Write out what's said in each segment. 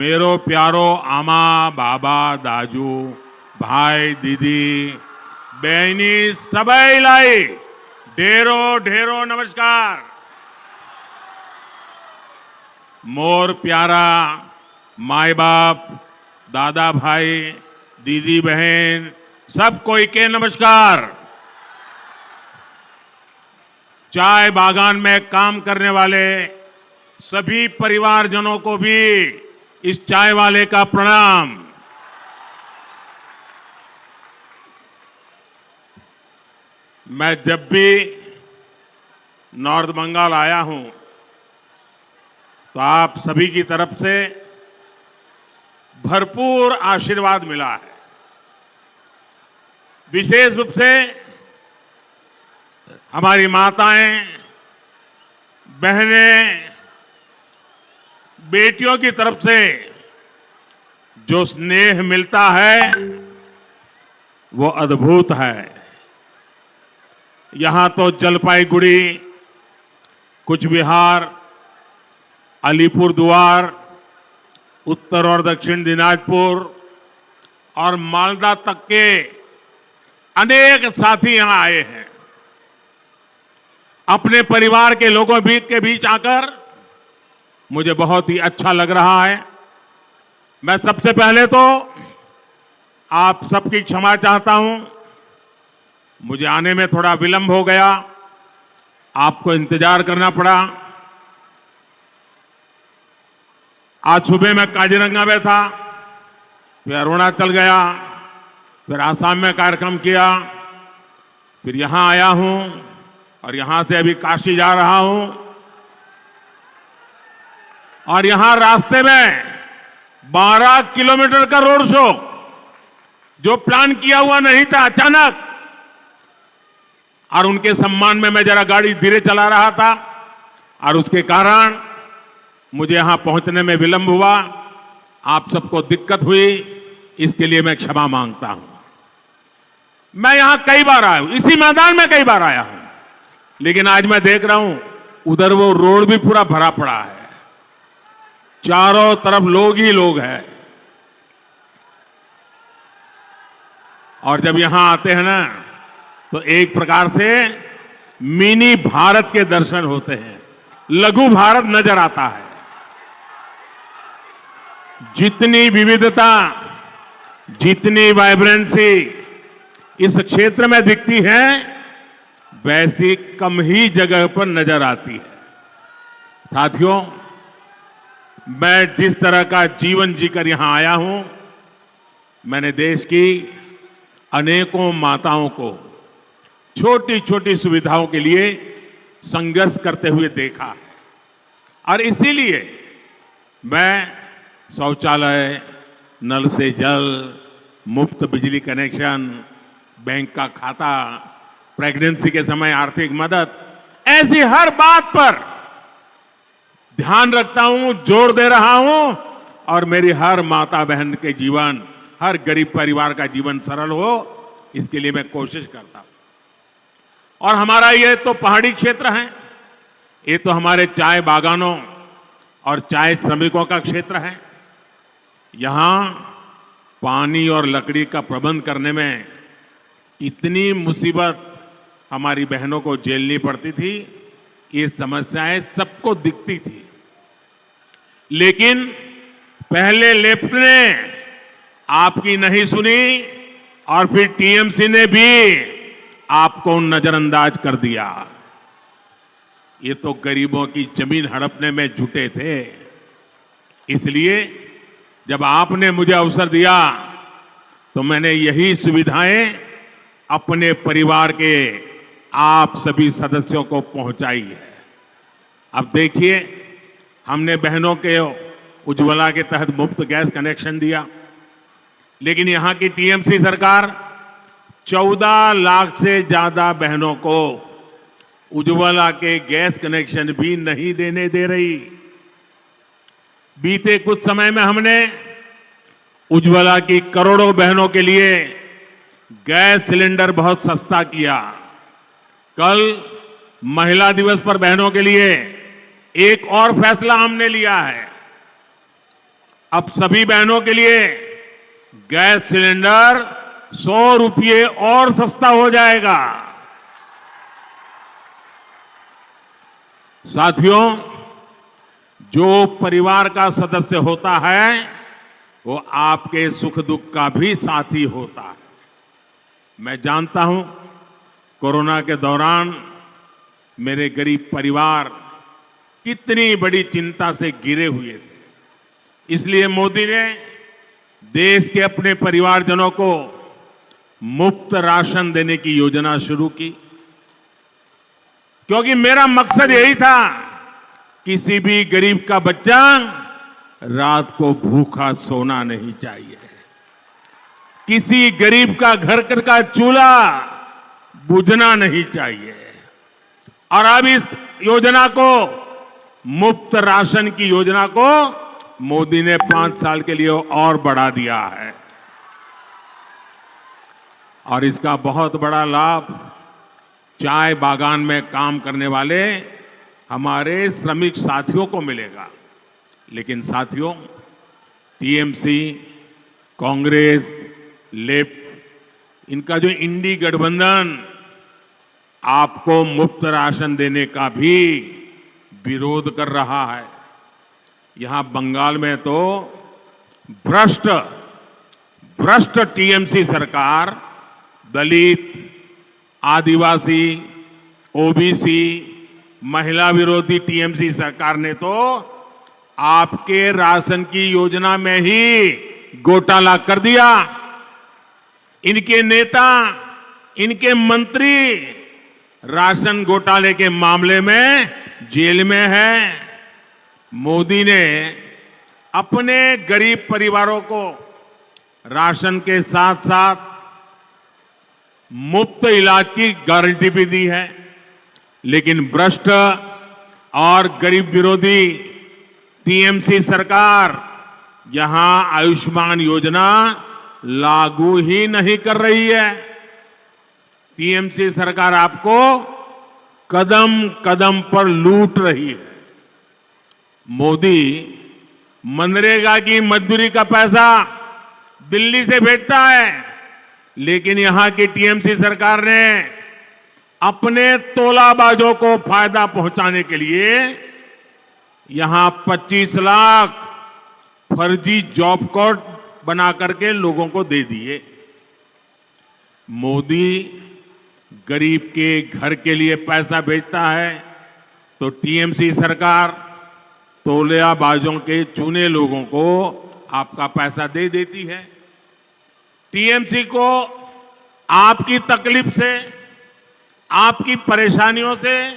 मेरो प्यारो आमा बाबा दाजू भाई दीदी बहनी सबैलाई ढेरो ढेरो नमस्कार। मोर प्यारा माई बाप दादा भाई दीदी बहन सब कोई के नमस्कार। चाय बागान में काम करने वाले सभी परिवारजनों को भी इस चाय वाले का प्रणाम। मैं जब भी नॉर्थ बंगाल आया हूं तो आप सभी की तरफ से भरपूर आशीर्वाद मिला है। विशेष रूप से हमारी माताएं बहनें बेटियों की तरफ से जो स्नेह मिलता है वो अद्भुत है। यहां तो जलपाईगुड़ी, कुछ बिहार, अलीपुरद्वार, उत्तर और दक्षिण दिनाजपुर और मालदा तक के अनेक साथी यहां आए हैं। अपने परिवार के लोगों के बीच आकर मुझे बहुत ही अच्छा लग रहा है। मैं सबसे पहले तो आप सबकी क्षमा चाहता हूं, मुझे आने में थोड़ा विलंब हो गया, आपको इंतजार करना पड़ा। आज सुबह मैं काजीरंगा में था, फिर अरुणाचल गया, फिर आसाम में कार्यक्रम किया, फिर यहां आया हूं और यहां से अभी काशी जा रहा हूं। और यहां रास्ते में 12 किलोमीटर का रोड शो जो प्लान किया हुआ नहीं था, अचानक, और उनके सम्मान में मैं जरा गाड़ी धीरे चला रहा था और उसके कारण मुझे यहां पहुंचने में विलंब हुआ। आप सबको दिक्कत हुई, इसके लिए मैं क्षमा मांगता हूं। मैं यहां कई बार आया हूं, इसी मैदान में कई बार आया हूं, लेकिन आज मैं देख रहा हूं उधर वो रोड भी पूरा भरा पड़ा है, चारों तरफ लोग ही लोग हैं। और जब यहां आते हैं ना तो एक प्रकार से मिनी भारत के दर्शन होते हैं, लघु भारत नजर आता है। जितनी विविधता, जितनी वाइब्रेंसी इस क्षेत्र में दिखती है, वैसी कम ही जगह पर नजर आती है। साथियों, मैं जिस तरह का जीवन जीकर यहां आया हूं, मैंने देश की अनेकों माताओं को छोटी छोटी सुविधाओं के लिए संघर्ष करते हुए देखा है। और इसीलिए मैं शौचालय, नल से जल, मुफ्त बिजली कनेक्शन, बैंक का खाता, प्रेगनेंसी के समय आर्थिक मदद, ऐसी हर बात पर ध्यान रखता हूं, जोर दे रहा हूं, और मेरी हर माता बहन के जीवन, हर गरीब परिवार का जीवन सरल हो, इसके लिए मैं कोशिश करता हूं। और हमारा ये तो पहाड़ी क्षेत्र है, ये तो हमारे चाय बागानों और चाय श्रमिकों का क्षेत्र है। यहां पानी और लकड़ी का प्रबंध करने में इतनी मुसीबत हमारी बहनों को झेलनी पड़ती थी, ये समस्याएं सबको दिखती थी। लेकिन पहले लेफ्ट ने आपकी नहीं सुनी और फिर टीएमसी ने भी आपको नजरअंदाज कर दिया। ये तो गरीबों की जमीन हड़पने में जुटे थे। इसलिए जब आपने मुझे अवसर दिया तो मैंने यही सुविधाएं अपने परिवार के आप सभी सदस्यों को पहुंचाई है। अब देखिए, हमने बहनों के उज्ज्वला के तहत मुफ्त गैस कनेक्शन दिया, लेकिन यहां की टीएमसी सरकार 14 लाख से ज्यादा बहनों को उज्ज्वला के गैस कनेक्शन भी नहीं देने दे रही। बीते कुछ समय में हमने उज्ज्वला की करोड़ों बहनों के लिए गैस सिलेंडर बहुत सस्ता किया। कल महिला दिवस पर बहनों के लिए एक और फैसला हमने लिया है। अब सभी बहनों के लिए गैस सिलेंडर 100 रुपये और सस्ता हो जाएगा। साथियों, जो परिवार का सदस्य होता है वो आपके सुख दुख का भी साथी होता है। मैं जानता हूं कोरोना के दौरान मेरे गरीब परिवार कितनी बड़ी चिंता से घिरे हुए थे। इसलिए मोदी ने देश के अपने परिवारजनों को मुफ्त राशन देने की योजना शुरू की, क्योंकि मेरा मकसद यही था किसी भी गरीब का बच्चा रात को भूखा सोना नहीं चाहिए, किसी गरीब का घर का चूल्हा बुझना नहीं चाहिए। और अब इस योजना को, मुफ्त राशन की योजना को मोदी ने 5 साल के लिए और बढ़ा दिया है। और इसका बहुत बड़ा लाभ चाय बागान में काम करने वाले हमारे श्रमिक साथियों को मिलेगा। लेकिन साथियों, टीएमसी, कांग्रेस, लेफ्ट, इनका जो इंडी गठबंधन आपको मुफ्त राशन देने का भी विरोध कर रहा है। यहां बंगाल में तो भ्रष्ट टीएमसी सरकार दलित, आदिवासी, ओबीसी, महिला विरोधी टीएमसी सरकार ने तो आपके राशन की योजना में ही घोटाला कर दिया। इनके नेता, इनके मंत्री राशन घोटाले के मामले में जेल में हैं। मोदी ने अपने गरीब परिवारों को राशन के साथ साथ मुफ्त इलाज की गारंटी भी दी है। लेकिन भ्रष्ट और गरीब विरोधी टीएमसी सरकार यहां आयुष्मान योजना लागू ही नहीं कर रही है। टीएमसी सरकार आपको कदम कदम पर लूट रही है। मोदी मनरेगा की मजदूरी का पैसा दिल्ली से भेजता है, लेकिन यहां की टीएमसी सरकार ने अपने तोलाबाजों को फायदा पहुंचाने के लिए यहां 25 लाख फर्जी जॉब कार्ड बना करके लोगों को दे दिए। मोदी गरीब के घर के लिए पैसा भेजता है तो टीएमसी सरकार तोलाबाजों के चुने लोगों को आपका पैसा दे देती है। टीएमसी को आपकी तकलीफ से, आपकी परेशानियों से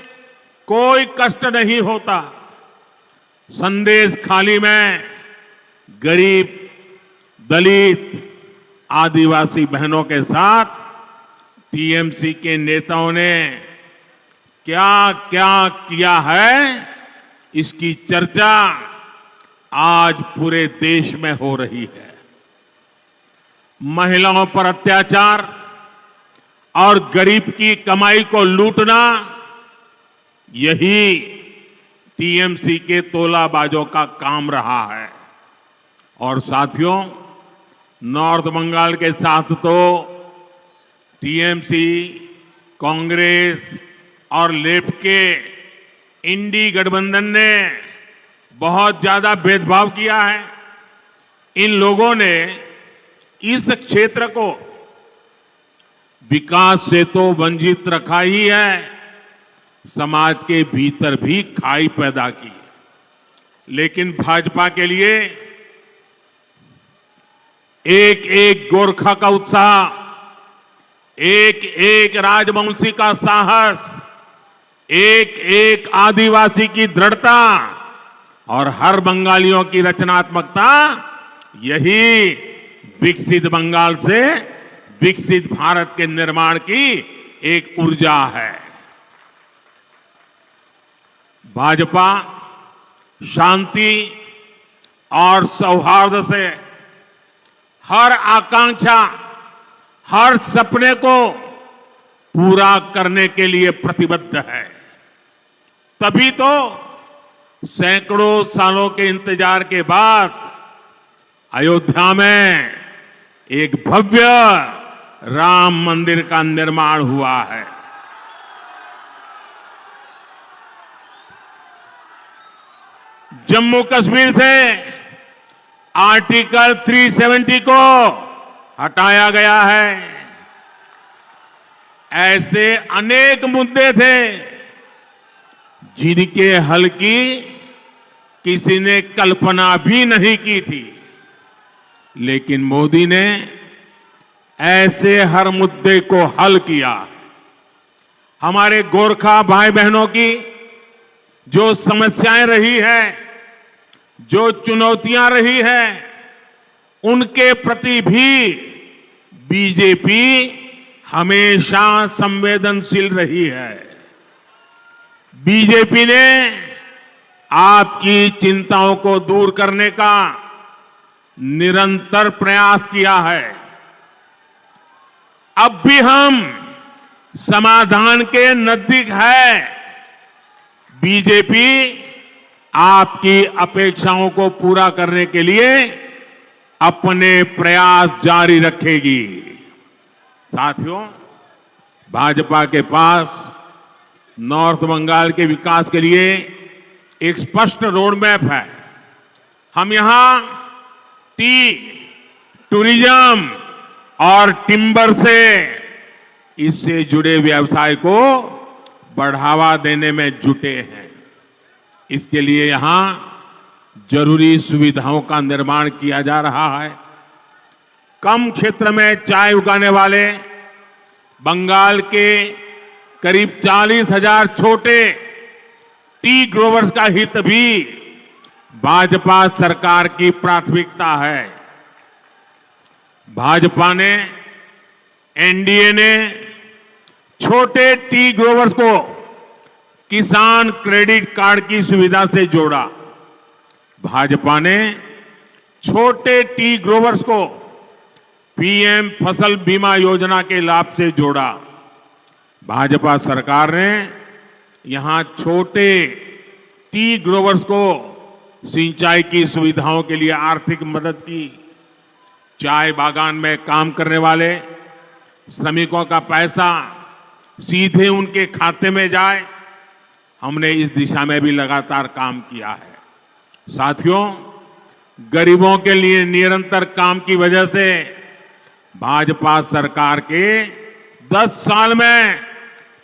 कोई कष्ट नहीं होता। संदेश खाली में गरीब, दलित, आदिवासी बहनों के साथ टीएमसी के नेताओं ने क्या क्या किया है, इसकी चर्चा आज पूरे देश में हो रही है। महिलाओं पर अत्याचार और गरीब की कमाई को लूटना, यही टीएमसी के तोलाबाजों का काम रहा है। और साथियों, नॉर्थ बंगाल के साथ तो टीएमसी, कांग्रेस और लेफ्ट के इंडी गठबंधन ने बहुत ज्यादा भेदभाव किया है। इन लोगों ने इस क्षेत्र को विकास से तो वंचित रखा ही है, समाज के भीतर भी खाई पैदा की। लेकिन भाजपा के लिए एक एक गोरखा का उत्साह, एक एक राजवंशी का साहस, एक एक आदिवासी की दृढ़ता और हर बंगालियों की रचनात्मकता, यही विकसित बंगाल से विकसित भारत के निर्माण की एक ऊर्जा है। भाजपा शांति और सौहार्द से हर आकांक्षा, हर सपने को पूरा करने के लिए प्रतिबद्ध है। तभी तो सैकड़ों सालों के इंतजार के बाद अयोध्या में एक भव्य राम मंदिर का निर्माण हुआ है। जम्मू कश्मीर से आर्टिकल 370 को हटाया गया है। ऐसे अनेक मुद्दे थे जिनके हल की किसी ने कल्पना भी नहीं की थी, लेकिन मोदी ने ऐसे हर मुद्दे को हल किया। हमारे गोरखा भाई बहनों की जो समस्याएं रही हैं, जो चुनौतियां रही हैं, उनके प्रति भी बीजेपी हमेशा संवेदनशील रही है। बीजेपी ने आपकी चिंताओं को दूर करने का निरंतर प्रयास किया है। अब भी हम समाधान के नजदीक है। बीजेपी आपकी अपेक्षाओं को पूरा करने के लिए अपने प्रयास जारी रखेगी। साथियों, भाजपा के पास नॉर्थ बंगाल के विकास के लिए एक स्पष्ट रोड मैप है। हम यहां टी, टूरिज्म और टिम्बर से इससे जुड़े व्यवसाय को बढ़ावा देने में जुटे हैं। इसके लिए यहां जरूरी सुविधाओं का निर्माण किया जा रहा है। कम क्षेत्र में चाय उगाने वाले बंगाल के करीब 40,000 छोटे टी ग्रोवर्स का हित भी भाजपा सरकार की प्राथमिकता है। भाजपा ने, एनडीए ने छोटे टी ग्रोवर्स को किसान क्रेडिट कार्ड की सुविधा से जोड़ा। भाजपा ने छोटे टी ग्रोवर्स को पीएम फसल बीमा योजना के लाभ से जोड़ा। भाजपा सरकार ने यहां छोटे टी ग्रोवर्स को सिंचाई की सुविधाओं के लिए आर्थिक मदद की। चाय बागान में काम करने वाले श्रमिकों का पैसा सीधे उनके खाते में जाए, हमने इस दिशा में भी लगातार काम किया है। साथियों, गरीबों के लिए निरंतर काम की वजह से भाजपा सरकार के 10 साल में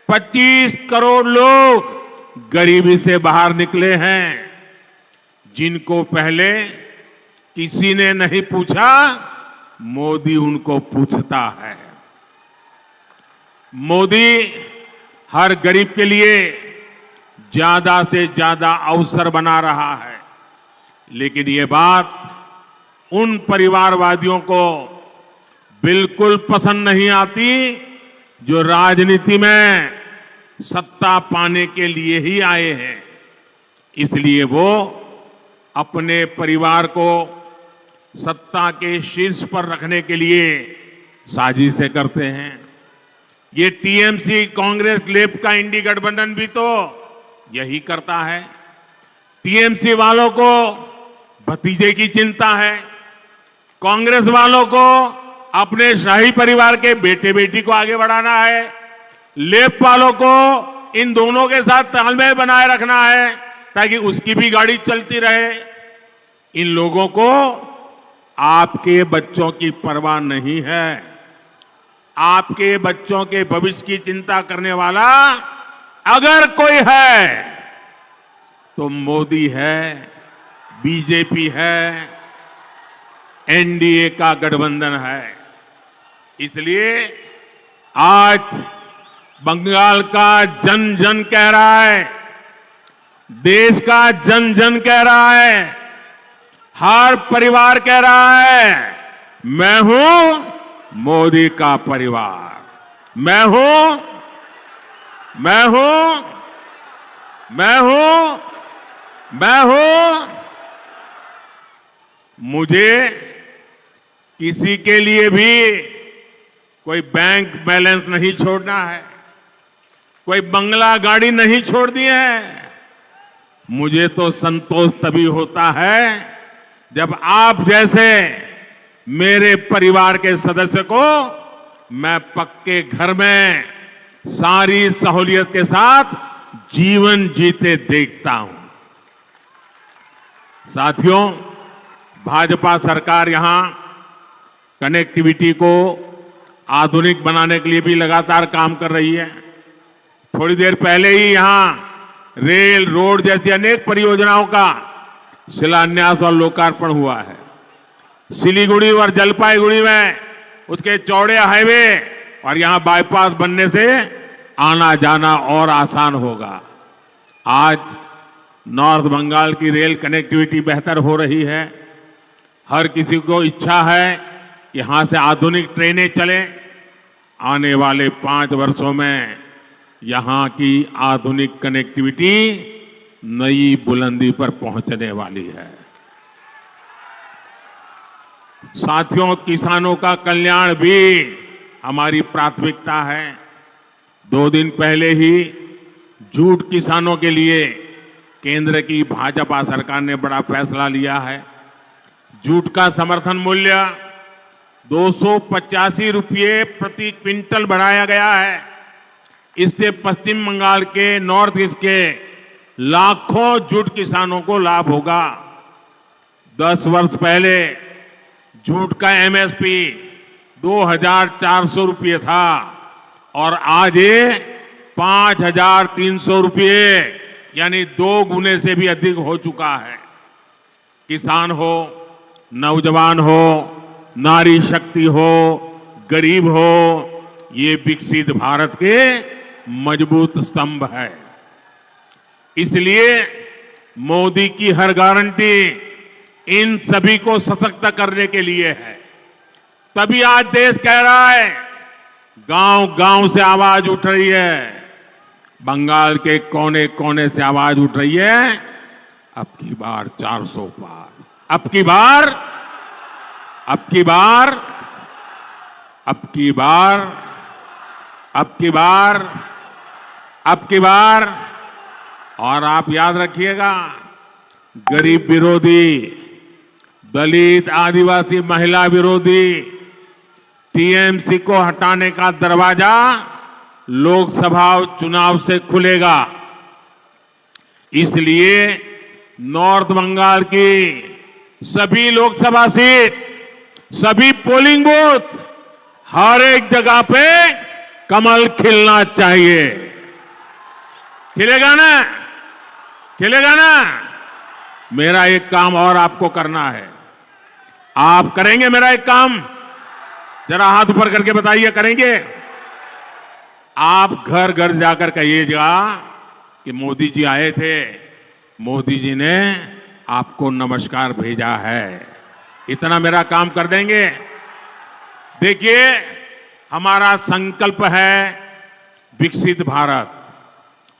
25 करोड़ लोग गरीबी से बाहर निकले हैं। जिनको पहले किसी ने नहीं पूछा, मोदी उनको पूछता है। मोदी हर गरीब के लिए ज्यादा से ज्यादा अवसर बना रहा है, लेकिन ये बात उन परिवारवादियों को बिल्कुल पसंद नहीं आती जो राजनीति में सत्ता पाने के लिए ही आए हैं। इसलिए वो अपने परिवार को सत्ता के शीर्ष पर रखने के लिए साजिशें करते हैं। ये टीएमसी, कांग्रेस, लेफ्ट का इंडी गठबंधन भी तो यही करता है। टीएमसी वालों को भतीजे की चिंता है, कांग्रेस वालों को अपने शाही परिवार के बेटे बेटी को आगे बढ़ाना है, लेफ्ट वालों को इन दोनों के साथ तालमेल बनाए रखना है ताकि उसकी भी गाड़ी चलती रहे। इन लोगों को आपके बच्चों की परवाह नहीं है। आपके बच्चों के भविष्य की चिंता करने वाला अगर कोई है तो मोदी है, बीजेपी है, एनडीए का गठबंधन है। इसलिए आज बंगाल का जन जन कह रहा है, देश का जन जन कह रहा है, हर परिवार कह रहा है, मैं हूं मोदी का परिवार, मैं हूं, मैं हूं, मैं हूं, मैं हूं। मुझे किसी के लिए भी कोई बैंक बैलेंस नहीं छोड़ना है, कोई बंगला गाड़ी नहीं छोड़नी है। मुझे तो संतोष तभी होता है जब आप जैसे मेरे परिवार के सदस्य को मैं पक्के घर में सारी सहूलियत के साथ जीवन जीते देखता हूं। साथियों, भाजपा सरकार यहां कनेक्टिविटी को आधुनिक बनाने के लिए भी लगातार काम कर रही है। थोड़ी देर पहले ही यहां रेल, रोड जैसी अनेक परियोजनाओं का शिलान्यास और लोकार्पण हुआ है। सिलीगुड़ी और जलपाईगुड़ी में उसके चौड़े हाईवे और यहां बाईपास बनने से आना जाना और आसान होगा। आज नॉर्थ बंगाल की रेल कनेक्टिविटी बेहतर हो रही है। हर किसी को इच्छा है कि यहां से आधुनिक ट्रेनें चलें। आने वाले 5 वर्षों में यहां की आधुनिक कनेक्टिविटी नई बुलंदी पर पहुंचने वाली है। साथियों, किसानों का कल्याण भी हमारी प्राथमिकता है। 2 दिन पहले ही जूट किसानों के लिए केंद्र की भाजपा सरकार ने बड़ा फैसला लिया है। जूट का समर्थन मूल्य 285 रुपये प्रति क्विंटल बढ़ाया गया है। इससे पश्चिम बंगाल के नॉर्थ ईस्ट के लाखों जूट किसानों को लाभ होगा। 10 वर्ष पहले जूट का एमएसपी 2,400 रुपये था और आज ये 5,300 रुपये यानी 2 गुने से भी अधिक हो चुका है। किसान हो, नौजवान हो, नारी शक्ति हो, गरीब हो, ये विकसित भारत के मजबूत स्तंभ है। इसलिए मोदी की हर गारंटी इन सभी को सशक्त करने के लिए है। तभी आज देश कह रहा है, गांव-गांव से आवाज उठ रही है, बंगाल के कोने कोने से आवाज उठ रही है, अब की बार 400 पार, अब की बार, अब की बार, अब की बार, अब की बार, अब की बार। और आप याद रखिएगा, गरीब विरोधी, दलित, आदिवासी, महिला विरोधी टीएमसी को हटाने का दरवाजा लोकसभा चुनाव से खुलेगा। इसलिए नॉर्थ बंगाल की सभी लोकसभा सीट, सभी पोलिंग बूथ, हर एक जगह पे कमल खिलना चाहिए। खिलेगा ना? खिलेगा ना? मेरा एक काम और आपको करना है। आप करेंगे मेरा एक काम? जरा हाथ ऊपर करके बताइए, करेंगे? आप घर घर जाकर कहिएगा कि मोदी जी आए थे, मोदी जी ने आपको नमस्कार भेजा है। इतना मेरा काम कर देंगे? देखिए, हमारा संकल्प है विकसित भारत।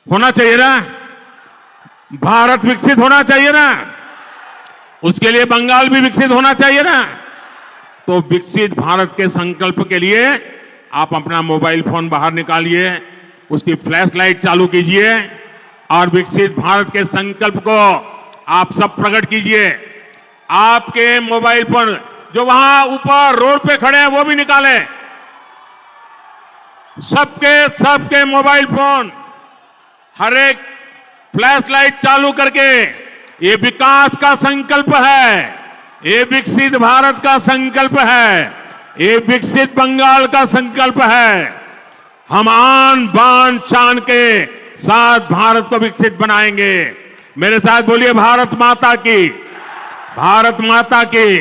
होना चाहिए ना? भारत विकसित होना चाहिए ना? उसके लिए बंगाल भी विकसित होना चाहिए ना? तो विकसित भारत के संकल्प के लिए आप अपना मोबाइल फोन बाहर निकालिए, उसकी फ्लैश लाइट चालू कीजिए और विकसित भारत के संकल्प को आप सब प्रकट कीजिए। आपके मोबाइल फोन जो वहां ऊपर रोड पे खड़े हैं वो भी निकालें। सबके मोबाइल फोन, हर एक फ्लैश लाइट चालू करके, ये विकास का संकल्प है, ये विकसित भारत का संकल्प है, ये विकसित बंगाल का संकल्प है। हम आन बान शान के साथ भारत को विकसित बनाएंगे। मेरे साथ बोलिए, भारत माता की, भारत माता की,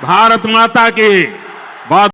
भारत माता की। बहुत